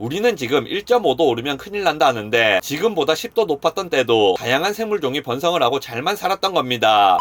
우리는 지금 1.5도 오르면 큰일 난다 하는데 지금보다 10도 높았던 때도 다양한 생물종이 번성을 하고 잘만 살았던 겁니다.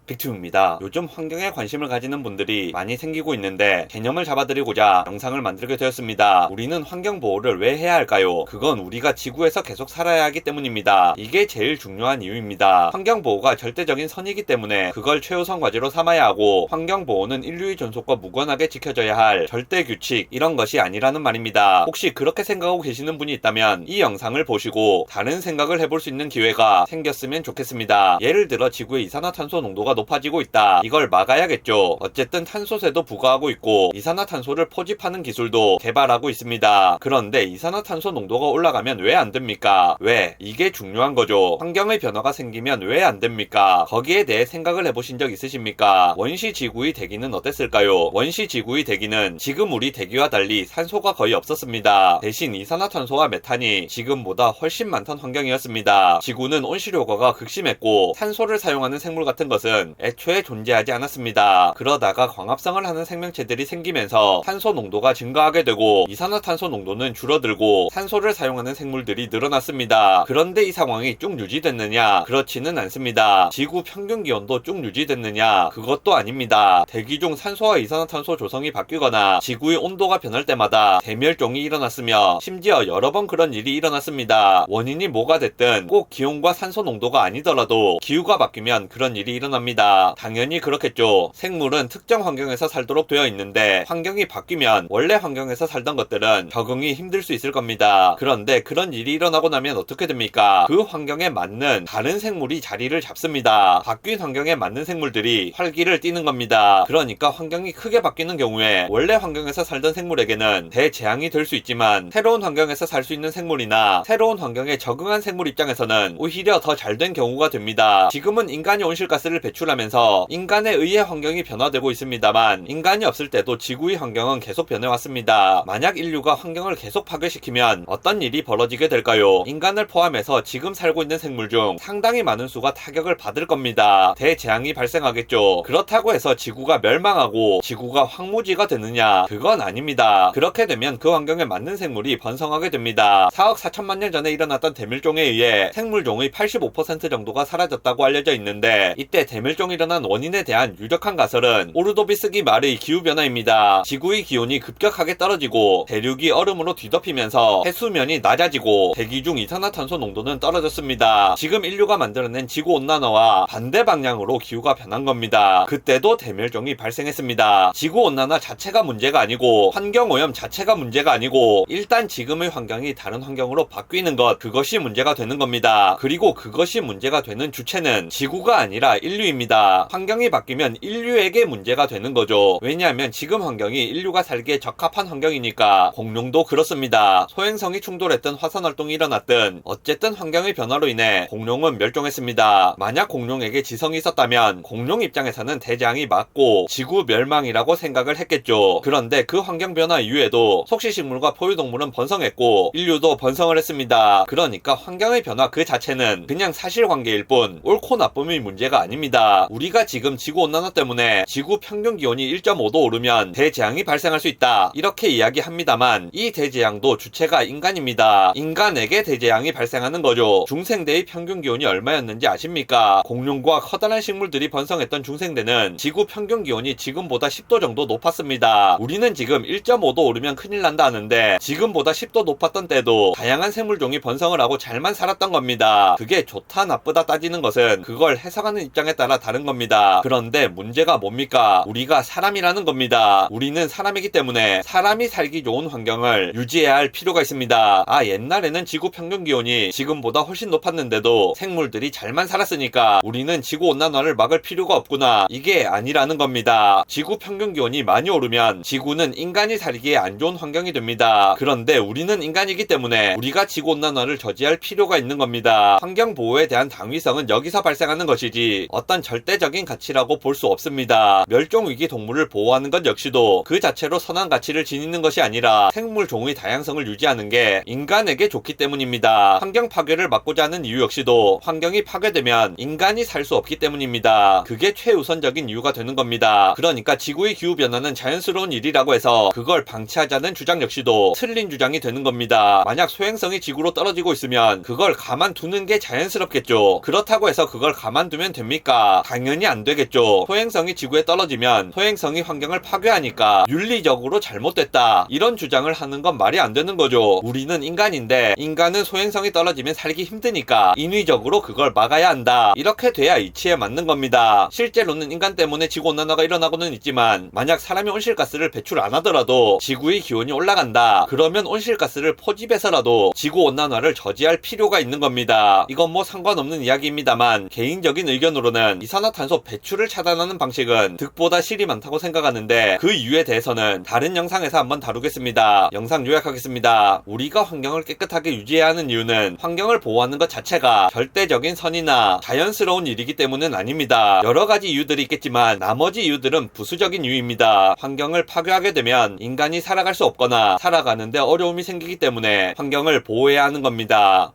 빅튜브입니다. 요즘 환경에 관심을 가지는 분들이 많이 생기고 있는데 개념을 잡아드리고자 영상을 만들게 되었습니다. 우리는 환경보호를 왜 해야 할까요? 그건 우리가 지구에서 계속 살아야 하기 때문입니다. 이게 제일 중요한 이유입니다. 환경보호가 절대적인 선이기 때문에 그걸 최우선 과제로 삼아야 하고, 환경보호는 인류의 존속과 무관하게 지켜져야 할 절대 규칙, 이런 것이 아니라는 말입니다. 혹시 그렇게 생각하고 계시는 분이 있다면 이 영상을 보시고 다른 생각을 해볼 수 있는 기회가 생겼으면 좋겠습니다. 예를 들어 지구의 이산화탄소 농도가 높아지고 있다. 이걸 막아야겠죠. 어쨌든 탄소세도 부과하고 있고 이산화탄소를 포집하는 기술도 개발하고 있습니다. 그런데 이산화탄소 농도가 올라가면 왜 안 됩니까? 왜? 이게 중요한 거죠. 환경의 변화가 생기면 왜 안 됩니까? 거기에 대해 생각을 해보신 적 있으십니까? 원시 지구의 대기는 어땠을까요? 원시 지구의 대기는 지금 우리 대기와 달리 산소가 거의 없었습니다. 대신 이산화탄소와 메탄이 지금보다 훨씬 많던 환경이었습니다. 지구는 온실효과가 극심했고 산소를 사용하는 생물 같은 것은 애초에 존재하지 않았습니다. 그러다가 광합성을 하는 생명체들이 생기면서 탄소 농도가 증가하게 되고 이산화탄소 농도는 줄어들고 산소를 사용하는 생물들이 늘어났습니다. 그런데 이 상황이 쭉 유지됐느냐? 그렇지는 않습니다. 지구 평균 기온도 쭉 유지됐느냐? 그것도 아닙니다. 대기 중 산소와 이산화탄소 조성이 바뀌거나 지구의 온도가 변할 때마다 대멸종이 일어났으며 심지어 여러 번 그런 일이 일어났습니다. 원인이 뭐가 됐든 꼭 기온과 산소 농도가 아니더라도 기후가 바뀌면 그런 일이 일어납니다. 당연히 그렇겠죠. 생물은 특정 환경에서 살도록 되어 있는데 환경이 바뀌면 원래 환경에서 살던 것들은 적응이 힘들 수 있을 겁니다. 그런데 그런 일이 일어나고 나면 어떻게 됩니까? 그 환경에 맞는 다른 생물이 자리를 잡습니다. 바뀐 환경에 맞는 생물들이 활기를 띠는 겁니다. 그러니까 환경이 크게 바뀌는 경우에 원래 환경에서 살던 생물에게는 대재앙이 될 수 있지만 새로운 환경에서 살 수 있는 생물이나 새로운 환경에 적응한 생물 입장에서는 오히려 더 잘된 경우가 됩니다. 지금은 인간이 온실가스를 배출하면서 인간에 의해 환경이 변화되고 있습니다만 인간이 없을 때도 지구의 환경은 계속 변해왔습니다. 만약 인류가 환경을 계속 파괴시키면 어떤 일이 벌어지게 될까요? 인간을 포함해서 지금 살고 있는 생물 중 상당히 많은 수가 타격을 받을 겁니다. 대재앙이 발생하겠죠. 그렇다고 해서 지구가 멸망하고 지구가 황무지가 되느냐? 그건 아닙니다. 그렇게 되면 그 환경에 맞는 생물이 번성하게 됩니다. 4억 4천만 년 전에 일어났던 대멸종에 의해 생물종의 85% 정도가 사라졌다고 알려져 있는데, 이때 대멸종이 일어난 원인에 대한 유력한 가설은 오르도비스기 말의 기후변화입니다. 지구의 기온이 급격하게 떨어지고 대륙이 얼음으로 뒤덮이면서 해수면이 낮아지고 대기 중 이산화탄소 농도는 떨어졌습니다. 지금 인류가 만들어낸 지구온난화와 반대 방향으로 기후가 변한 겁니다. 그때도 대멸종이 발생했습니다. 지구온난화 자체가 문제가 아니고 환경오염 자체가 문제가 아니고 일단 지금의 환경이 다른 환경으로 바뀌는 것, 그것이 문제가 되는 겁니다. 그리고 그것이 문제가 되는 주체는 지구가 아니라 인류입니다. 환경이 바뀌면 인류에게 문제가 되는 거죠. 왜냐하면 지금 환경이 인류가 살기에 적합한 환경이니까. 공룡도 그렇습니다. 소행성이 충돌했던 화산활동이 일어났든 어쨌든 환경의 변화로 인해 공룡은 멸종했습니다. 만약 공룡에게 지성이 있었다면 공룡 입장에서는 대재앙이 맞고 지구 멸망이라고 생각을 했겠죠. 그런데 그 환경 변화 이후에도 속시식물과 포유동물은 번성했고 인류도 번성을 했습니다. 그러니까 환경의 변화 그 자체는 그냥 사실관계일 뿐 옳고 나쁨의 문제가 아닙니다. 우리가 지금 지구온난화 때문에 지구 평균 기온이 1.5도 오르면 대재앙이 발생할 수 있다, 이렇게 이야기합니다만 이 대재앙도 주체가 인간입니다. 인간에게 대재앙이 발생하는 거죠. 중생대의 평균 기온이 얼마였는지 아십니까? 공룡과 커다란 식물들이 번성했던 중생대는 지구 평균 기온이 지금보다 10도 정도 높았습니다. 우리는 지금 1.5도 오르면 큰일 난다 하는데 지금보다 10도 높았던 때도 다양한 생물종이 번성을 하고 잘만 살았던 겁니다. 그게 좋다 나쁘다 따지는 것은 그걸 해석하는 입장에 따라 다른 겁니다. 그런데 문제가 뭡니까? 우리가 사람이라는 겁니다. 우리는 사람이기 때문에 사람이 살기 좋은 환경을 유지해야 할 필요가 있습니다. 옛날에는 지구 평균 기온이 지금보다 훨씬 높았는데도 생물들이 잘만 살았으니까 우리는 지구온난화를 막을 필요가 없구나, 이게 아니라는 겁니다. 지구 평균 기온이 많이 오르면 지구는 인간이 살기에 안 좋은 환경이 됩니다. 그런데 우리는 인간이기 때문에 우리가 지구온난화를 저지할 필요가 있는 겁니다. 환경보호에 대한 당위성은 여기서 발생하는 것이지 어떤 절대적인 가치라고 볼 수 없습니다. 멸종위기 동물을 보호하는 것 역시도 그 자체로 선한 가치를 지니는 것이 아니라 생물 종의 다양성을 유지하는 게 인간에게 좋기 때문입니다. 환경 파괴를 막고자 하는 이유 역시도 환경이 파괴되면 인간이 살 수 없기 때문입니다. 그게 최우선적인 이유가 되는 겁니다. 그러니까 지구의 기후변화는 자연스러운 일이라고 해서 그걸 방치하자는 주장 역시도 틀린 주장이 되는 겁니다. 만약 소행성이 지구로 떨어지고 있으면 그걸 가만두는 게 자연스럽겠죠. 그렇다고 해서 그걸 가만두면 됩니까? 당연히 안 되겠죠. 소행성이 지구에 떨어지면 소행성이 환경을 파괴하니까 윤리적으로 잘못됐다, 이런 주장을 하는 건 말이 안 되는 거죠. 우리는 인간인데 인간은 소행성이 떨어지면 살기 힘드니까 인위적으로 그걸 막아야 한다, 이렇게 돼야 이치에 맞는 겁니다. 실제로는 인간 때문에 지구온난화가 일어나고는 있지만 만약 사람이 온실가스를 배출 안 하더라도 지구의 기온이 올라간다, 그러면 온실가스를 포집해서라도 지구온난화를 저지할 필요가 있는 겁니다. 이건 뭐 상관없는 이야기입니다만 개인적인 의견으로는 이산화탄소 배출을 차단하는 방식은 득보다 실이 많다고 생각하는데 그 이유에 대해서는 다른 영상에서 한번 다루겠습니다. 영상 요약하겠습니다. 우리가 환경을 깨끗하게 유지해야 하는 이유는 환경을 보호하는 것 자체가 절대적인 선이나 자연스러운 일이기 때문은 아닙니다. 여러 가지 이유들이 있겠지만 나머지 이유들은 부수적인 이유입니다. 환경을 파괴하게 되면 인간이 살아갈 수 없거나 살아가는데 어려움이 생기기 때문에 환경을 보호해야 하는 겁니다.